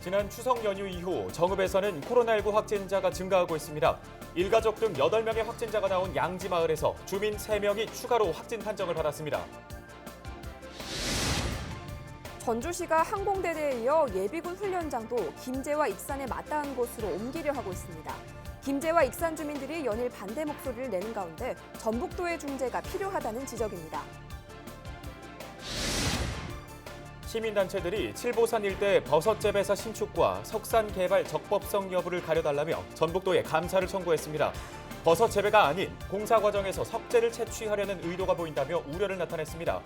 지난 추석 연휴 이후 정읍에서는 코로나19 확진자가 증가하고 있습니다. 일가족 등 8명의 확진자가 나온 양지마을에서 주민 3명이 추가로 확진 판정을 받았습니다. 전주시가 항공대대에 이어 예비군 훈련장도 김제와 익산에 맞닿은 곳으로 옮기려 하고 있습니다. 김제와 익산 주민들이 연일 반대 목소리를 내는 가운데 전북도의 중재가 필요하다는 지적입니다. 시민단체들이 칠보산 일대 버섯 재배사 신축과 석산 개발 적법성 여부를 가려달라며 전북도에 감사를 청구했습니다. 버섯 재배가 아닌 공사 과정에서 석재를 채취하려는 의도가 보인다며 우려를 나타냈습니다.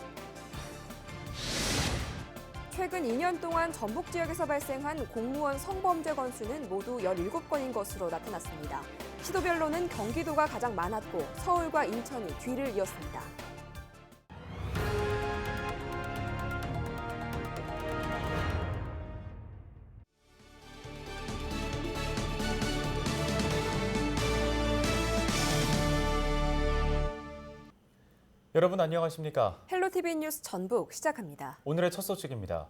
최근 2년 동안 전북 지역에서 발생한 공무원 성범죄 건수는 모두 17건인 것으로 나타났습니다. 시도별로는 경기도가 가장 많았고 서울과 인천이 뒤를 이었습니다. 여러분 안녕하십니까? 헬로티비 뉴스 전북 시작합니다. 오늘의 첫 소식입니다.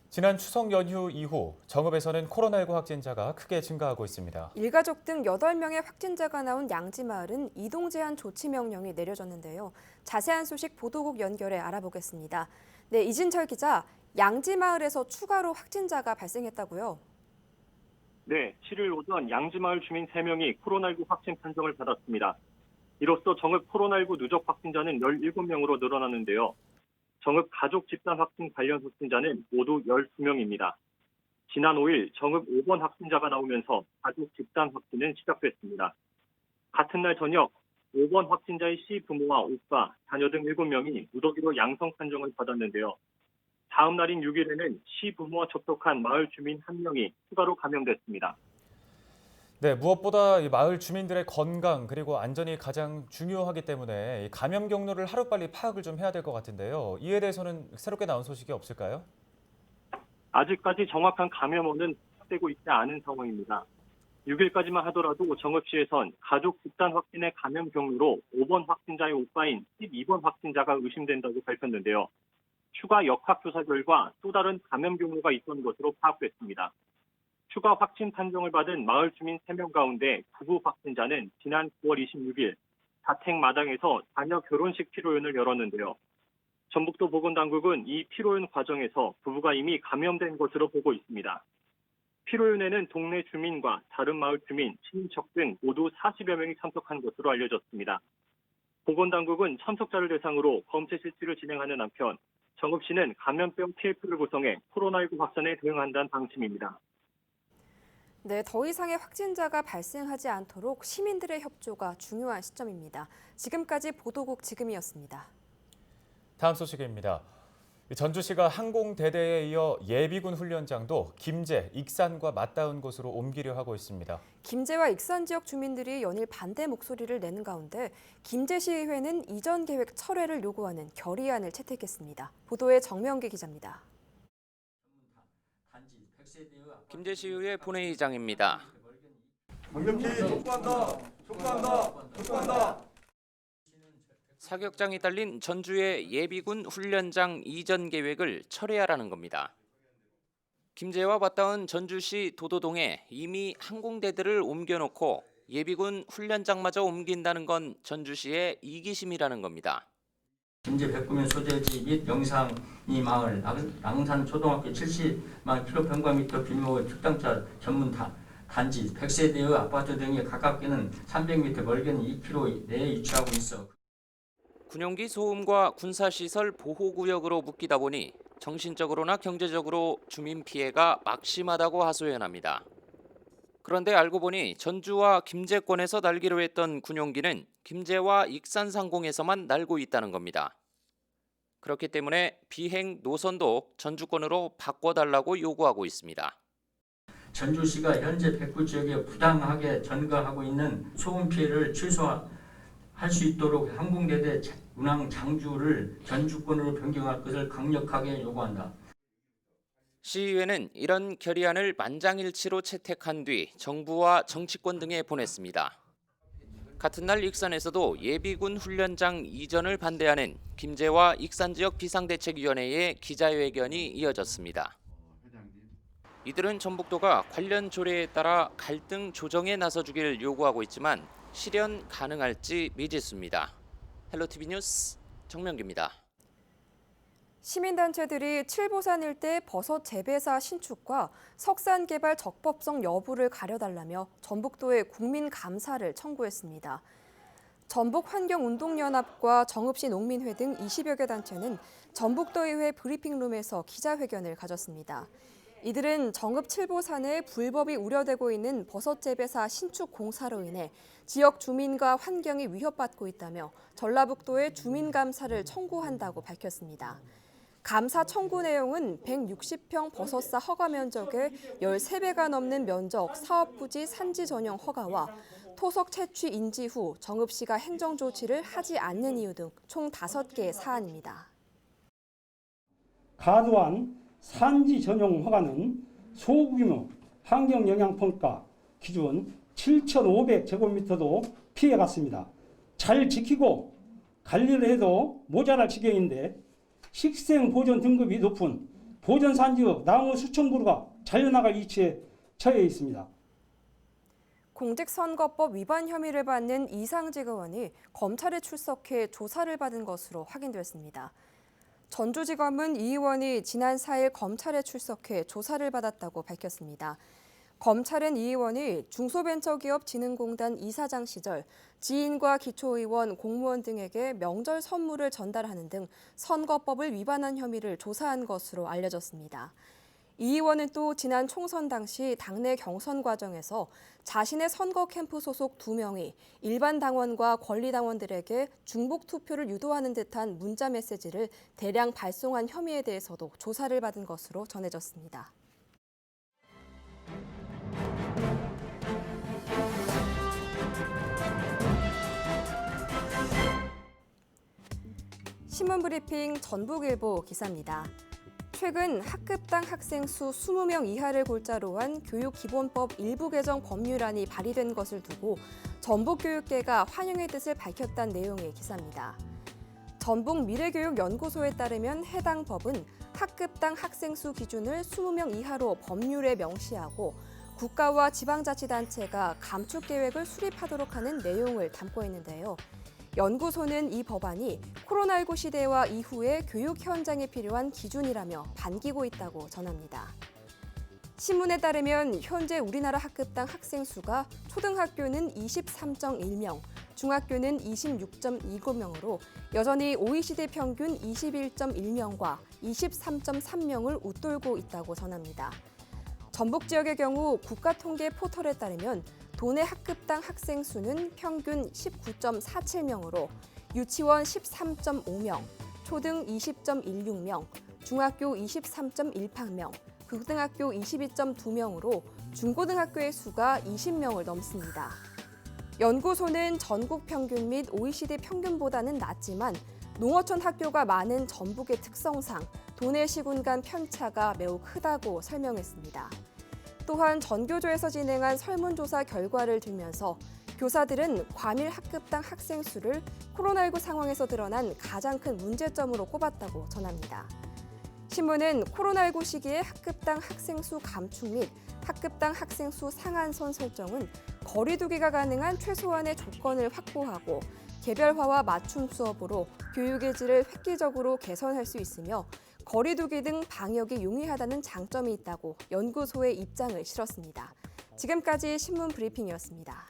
지난 추석 연휴 이후 정읍에서는 코로나19 확진자가 크게 증가하고 있습니다. 일가족 등 8명의 확진자가 나온 양지마을은 이동 제한 조치 명령이 내려졌는데요. 자세한 소식 보도국 연결해 알아보겠습니다. 네, 이진철 기자, 양지마을에서 추가로 확진자가 발생했다고요? 네, 7일 오전 양지마을 주민 3명이 코로나19 확진 판정을 받았습니다. 이로써 정읍 코로나19 누적 확진자는 17명으로 늘어났는데요. 정읍 가족 집단 확진 관련 확진자는 모두 12명입니다. 지난 5일 정읍 5번 확진자가 나오면서 가족 집단 확진은 시작됐습니다. 같은 날 저녁 5번 확진자의 시 부모와 오빠, 자녀 등 7명이 무더기로 양성 판정을 받았는데요. 다음 날인 6일에는 시 부모와 접촉한 마을 주민 1명이 추가로 감염됐습니다. 네, 무엇보다 이 마을 주민들의 건강 그리고 안전이 가장 중요하기 때문에 이 감염 경로를 하루빨리 파악을 좀 해야 될 것 같은데요. 이에 대해서는 새롭게 나온 소식이 없을까요? 아직까지 정확한 감염원은 파악되고 있지 않은 상황입니다. 6일까지만 하더라도 정읍시에선 가족 집단 확진의 감염 경로로 5번 확진자의 오빠인 12번 확진자가 의심된다고 밝혔는데요. 추가 역학조사 결과 또 다른 감염 경로가 있던 것으로 파악됐습니다. 추가 확진 판정을 받은 마을 주민 3명 가운데 부부 확진자는 지난 9월 26일 자택 마당에서 자녀 결혼식 피로연을 열었는데요. 전북도 보건당국은 이 피로연 과정에서 부부가 이미 감염된 것으로 보고 있습니다. 피로연에는 동네 주민과 다른 마을 주민, 친인척 등 모두 40여 명이 참석한 것으로 알려졌습니다. 보건당국은 참석자를 대상으로 검체 실질을 진행하는 한편 정읍시는 감염병 TF를 구성해 코로나19 확산에 대응한다는 방침입니다. 네, 더 이상의 확진자가 발생하지 않도록 시민들의 협조가 중요한 시점입니다. 지금까지 보도국 지금이었습니다. 다음 소식입니다. 전주시가 항공대대에 이어 예비군 훈련장도 김제, 익산과 맞닿은 곳으로 옮기려 하고 있습니다. 김제와 익산 지역 주민들이 연일 반대 목소리를 내는 가운데 김제시의회는 이전 계획 철회를 요구하는 결의안을 채택했습니다. 보도에 정명기 기자입니다. 김제시의회 본회의장입니다. 강력히 촉구한다. 사격장이 딸린 전주의 예비군 훈련장 이전 계획을 철회하라는 겁니다. 김제와 맞닿은 전주시 도도동에 이미 항공대들을 옮겨놓고 예비군 훈련장마저 옮긴다는 건 전주시의 이기심이라는 겁니다. 김제 백구면 소재지 및 영상이 마을 랑산 초등학교 70만 킬로평방미터 규모의 특당자 전문 단지 100세대의 아파트 등이 가깝게는 300m 멀게는 2km 내에 위치하고 있어. 군용기 소음과 군사시설 보호구역으로 묶이다 보니 정신적으로나 경제적으로 주민 피해가 막심하다고 하소연합니다. 그런데 알고 보니 전주와 김제권에서 날기로 했던 군용기는 김제와 익산 상공에서만 날고 있다는 겁니다. 그렇기 때문에 비행 노선도 전주권으로 바꿔달라고 요구하고 있습니다. 전주시가 현재 백구 지역에 부당하게 전가하고 있는 소음 피해를 최소화할 수 있도록 항공대대 운항 장주를 전주권으로 변경할 것을 강력하게 요구한다. 시의회는 이런 결의안을 만장일치로 채택한 뒤 정부와 정치권 등에 보냈습니다. 같은 날 익산에서도 예비군 훈련장 이전을 반대하는 김제와 익산 지역 비상대책위원회의 기자회견이 이어졌습니다. 이들은 전북도가 관련 조례에 따라 갈등 조정에 나서주길 요구하고 있지만 실현 가능할지 미지수입니다. 헬로티비 뉴스 정명기입니다. 시민단체들이 칠보산 일대 버섯 재배사 신축과 석산 개발 적법성 여부를 가려달라며 전북도에 국민 감사를 청구했습니다. 전북환경운동연합과 정읍시 농민회 등 20여 개 단체는 전북도의회 브리핑룸에서 기자회견을 가졌습니다. 이들은 정읍 칠보산에 불법이 우려되고 있는 버섯 재배사 신축 공사로 인해 지역 주민과 환경이 위협받고 있다며 전라북도에 주민 감사를 청구한다고 밝혔습니다. 감사 청구 내용은 160평 버섯사 허가 면적의 13배가 넘는 면적 사업부지 산지 전용 허가와 토속 채취 인지 후 정읍시가 행정 조치를 하지 않는 이유 등 총 5개의 사안입니다. 가도한 산지 전용 허가는 소규모 환경영향평가 기준 7,500제곱미터도 피해갔습니다. 잘 지키고 관리를 해도 모자랄 지경인데 식생 보존 등급이 높은 보존 산지의 나무 수천 그루가 잘려나갈 위치에 처해 있습니다. 공직선거법 위반 혐의를 받는 이상직 의원이 검찰에 출석해 조사를 받은 것으로 확인됐습니다. 전주지검은 이 의원이 지난 4일 검찰에 출석해 조사를 받았다고 밝혔습니다. 검찰은 이 의원이 중소벤처기업진흥공단 이사장 시절 지인과 기초의원, 공무원 등에게 명절 선물을 전달하는 등 선거법을 위반한 혐의를 조사한 것으로 알려졌습니다. 이 의원은 또 지난 총선 당시 당내 경선 과정에서 자신의 선거 캠프 소속 2명이 일반 당원과 권리당원들에게 중복 투표를 유도하는 듯한 문자 메시지를 대량 발송한 혐의에 대해서도 조사를 받은 것으로 전해졌습니다. 신문브리핑 전북일보 기사입니다. 최근 학급당 학생 수 20명 이하를 골자로 한 교육기본법 일부 개정 법률안이 발의된 것을 두고 전북교육계가 환영의 뜻을 밝혔다는 내용의 기사입니다. 전북미래교육연구소에 따르면 해당 법은 학급당 학생 수 기준을 20명 이하로 법률에 명시하고 국가와 지방자치단체가 감축 계획을 수립하도록 하는 내용을 담고 있는데요. 연구소는 이 법안이 코로나19 시대와 이후의 교육 현장에 필요한 기준이라며 반기고 있다고 전합니다. 신문에 따르면 현재 우리나라 학급당 학생 수가 초등학교는 23.1명, 중학교는 26.29명으로 여전히 OECD 평균 21.1명과 23.3명을 웃돌고 있다고 전합니다. 전북 지역의 경우 국가통계 포털에 따르면 도내 학급당 학생 수는 평균 19.47명으로 유치원 13.5명, 초등 20.16명, 중학교 23.18명, 고등학교 22.2명으로 중고등학교의 수가 20명을 넘습니다. 연구소는 전국 평균 및 OECD 평균보다는 낮지만 농어촌 학교가 많은 전북의 특성상 도내 시군 간 편차가 매우 크다고 설명했습니다. 또한 전교조에서 진행한 설문조사 결과를 들면서 교사들은 과밀 학급당 학생 수를 코로나19 상황에서 드러난 가장 큰 문제점으로 꼽았다고 전합니다. 신문은 코로나19 시기에 학급당 학생 수 감축 및 학급당 학생 수 상한선 설정은 거리 두기가 가능한 최소한의 조건을 확보하고 개별화와 맞춤 수업으로 교육의 질을 획기적으로 개선할 수 있으며 거리 두기 등 방역이 용이하다는 장점이 있다고 연구소의 입장을 실었습니다. 지금까지 신문 브리핑이었습니다.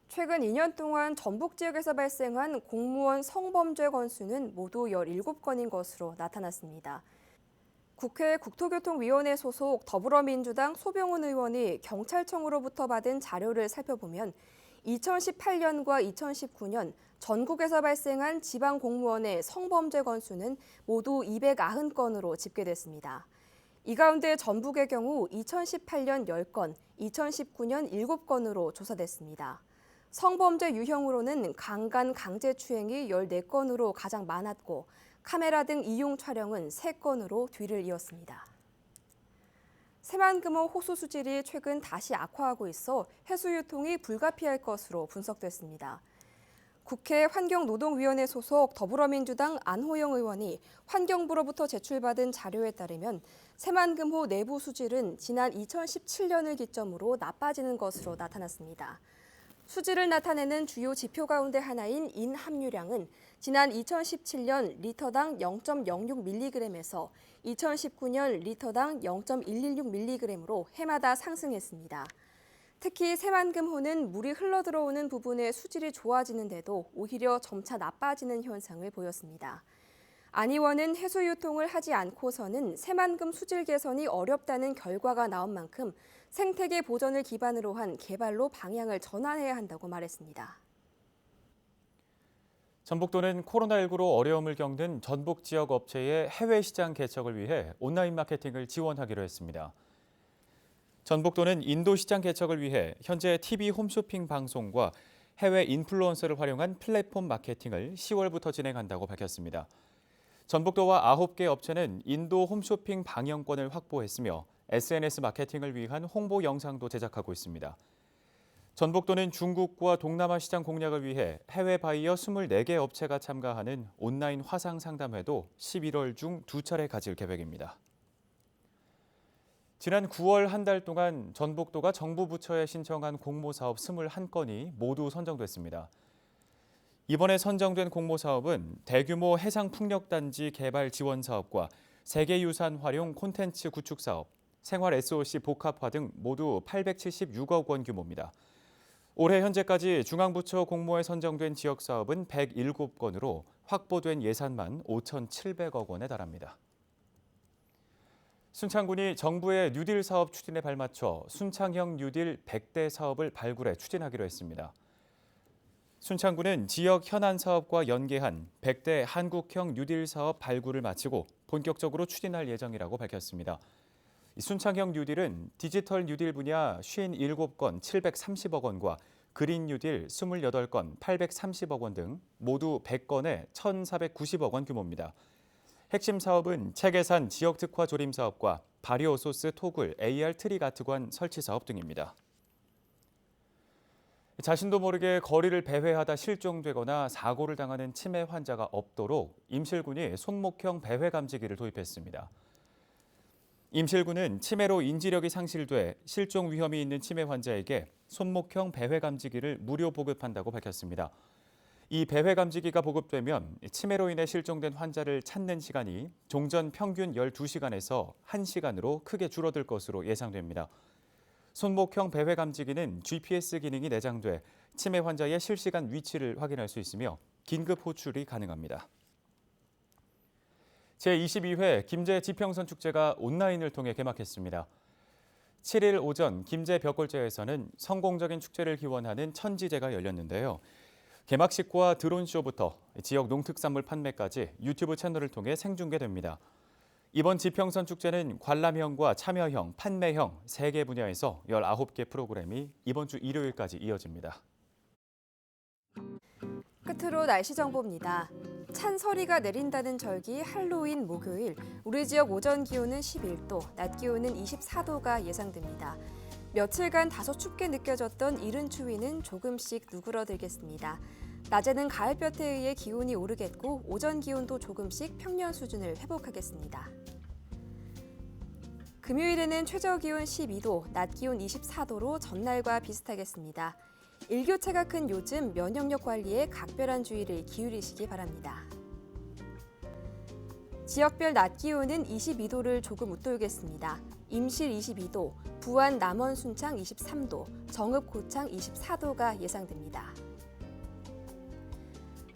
최근 2년 동안 전북 지역에서 발생한 공무원 성범죄 건수는 모두 17건인 것으로 나타났습니다. 국회 국토교통위원회 소속 더불어민주당 소병훈 의원이 경찰청으로부터 받은 자료를 살펴보면 2018년과 2019년 전국에서 발생한 지방 공무원의 성범죄 건수는 모두 290건으로 집계됐습니다. 이 가운데 전북의 경우 2018년 10건, 2019년 7건으로 조사됐습니다. 성범죄 유형으로는 강간, 강제추행이 14건으로 가장 많았고 카메라 등 이용 촬영은 3건으로 뒤를 이었습니다. 새만금호 호수 수질이 최근 다시 악화하고 있어 해수 유통이 불가피할 것으로 분석됐습니다. 국회 환경노동위원회 소속 더불어민주당 안호영 의원이 환경부로부터 제출받은 자료에 따르면 새만금호 내부 수질은 지난 2017년을 기점으로 나빠지는 것으로 나타났습니다. 수질을 나타내는 주요 지표 가운데 하나인 인 함유량은 지난 2017년 리터당 0.06mg에서 2019년 리터당 0.116mg으로 해마다 상승했습니다. 특히 새만금호는 물이 흘러들어오는 부분의 수질이 좋아지는데도 오히려 점차 나빠지는 현상을 보였습니다. 안 의원은 해수 유통을 하지 않고서는 새만금 수질 개선이 어렵다는 결과가 나온 만큼 생태계 보전을 기반으로 한 개발로 방향을 전환해야 한다고 말했습니다. 전북도는 코로나19로 어려움을 겪는 전북 지역 업체의 해외 시장 개척을 위해 온라인 마케팅을 지원하기로 했습니다. 전북도는 인도 시장 개척을 위해 현재 TV 홈쇼핑 방송과 해외 인플루언서를 활용한 플랫폼 마케팅을 10월부터 진행한다고 밝혔습니다. 전북도와 9개 업체는 인도 홈쇼핑 방영권을 확보했으며 SNS 마케팅을 위한 홍보 영상도 제작하고 있습니다. 전북도는 중국과 동남아 시장 공략을 위해 해외 바이어 24개 업체가 참가하는 온라인 화상 상담회도 11월 중 2차례 가질 계획입니다. 지난 9월 한 달 동안 전북도가 정부 부처에 신청한 공모사업 21건이 모두 선정됐습니다. 이번에 선정된 공모사업은 대규모 해상풍력단지 개발 지원 사업과 세계유산 활용 콘텐츠 구축 사업, 생활 SOC 복합화 등 모두 876억 원 규모입니다. 올해 현재까지 중앙부처 공모에 선정된 지역사업은 107건으로 확보된 예산만 5,700억 원에 달합니다. 순창군이 정부의 뉴딜 사업 추진에 발맞춰 순창형 뉴딜 100대 사업을 발굴해 추진하기로 했습니다. 순창군은 지역 현안 사업과 연계한 100대 한국형 뉴딜 사업 발굴을 마치고 본격적으로 추진할 예정이라고 밝혔습니다. 순창형 뉴딜은 디지털 뉴딜 분야 57건 730억 원과 그린 뉴딜 28건 830억 원 등 모두 100건에 1,490억 원 규모입니다. 핵심 사업은 체계산 지역 특화 조림 사업과 발효 소스 토굴 AR 트리가트관 설치 사업 등입니다. 자신도 모르게 거리를 배회하다 실종되거나 사고를 당하는 치매 환자가 없도록 임실군이 손목형 배회 감지기를 도입했습니다. 임실군은 치매로 인지력이 상실돼 실종 위험이 있는 치매 환자에게 손목형 배회 감지기를 무료 보급한다고 밝혔습니다. 이 배회 감지기가 보급되면 치매로 인해 실종된 환자를 찾는 시간이 종전 평균 12시간에서 1시간으로 크게 줄어들 것으로 예상됩니다. 손목형 배회 감지기는 GPS 기능이 내장돼 치매 환자의 실시간 위치를 확인할 수 있으며 긴급 호출이 가능합니다. 제22회 김제 지평선 축제가 온라인을 통해 개막했습니다. 7일 오전 김제 벽골제에서는 성공적인 축제를 기원하는 천지제가 열렸는데요. 개막식과 드론쇼부터 지역 농특산물 판매까지 유튜브 채널을 통해 생중계됩니다. 이번 지평선 축제는 관람형과 참여형, 판매형 3개 분야에서 19개 프로그램이 이번 주 일요일까지 이어집니다. 끝으로 날씨 정보입니다. 찬서리가 내린다는 절기 할로윈 목요일, 우리 지역 오전 기온은 11도, 낮 기온은 24도가 예상됩니다. 며칠간 다소 춥게 느껴졌던 이른 추위는 조금씩 누그러들겠습니다. 낮에는 가을볕에 의해 기온이 오르겠고 오전 기온도 조금씩 평년 수준을 회복하겠습니다. 금요일에는 최저 기온 12도, 낮 기온 24도로 전날과 비슷하겠습니다. 일교차가 큰 요즘 면역력 관리에 각별한 주의를 기울이시기 바랍니다. 지역별 낮 기온은 22도를 조금 웃돌겠습니다. 임실 22도, 부안 남원 순창 23도, 정읍 고창 24도가 예상됩니다.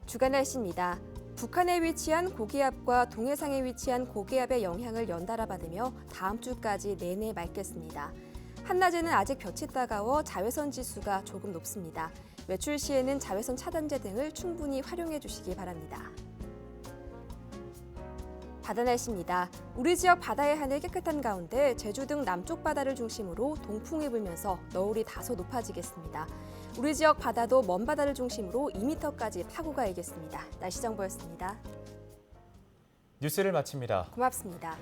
주간 날씨입니다. 북한에 위치한 고기압과 동해상에 위치한 고기압의 영향을 연달아 받으며 다음 주까지 내내 맑겠습니다. 한낮에는 아직 볕이 따가워 자외선 지수가 조금 높습니다. 외출 시에는 자외선 차단제 등을 충분히 활용해 주시기 바랍니다. 바다 날씨입니다. 우리 지역 바다의 하늘 깨끗한 가운데 제주 등 남쪽 바다를 중심으로 동풍이 불면서 너울이 다소 높아지겠습니다. 우리 지역 바다도 먼 바다를 중심으로 2m까지 파고가 일겠습니다. 날씨 정보였습니다. 뉴스를 마칩니다. 고맙습니다.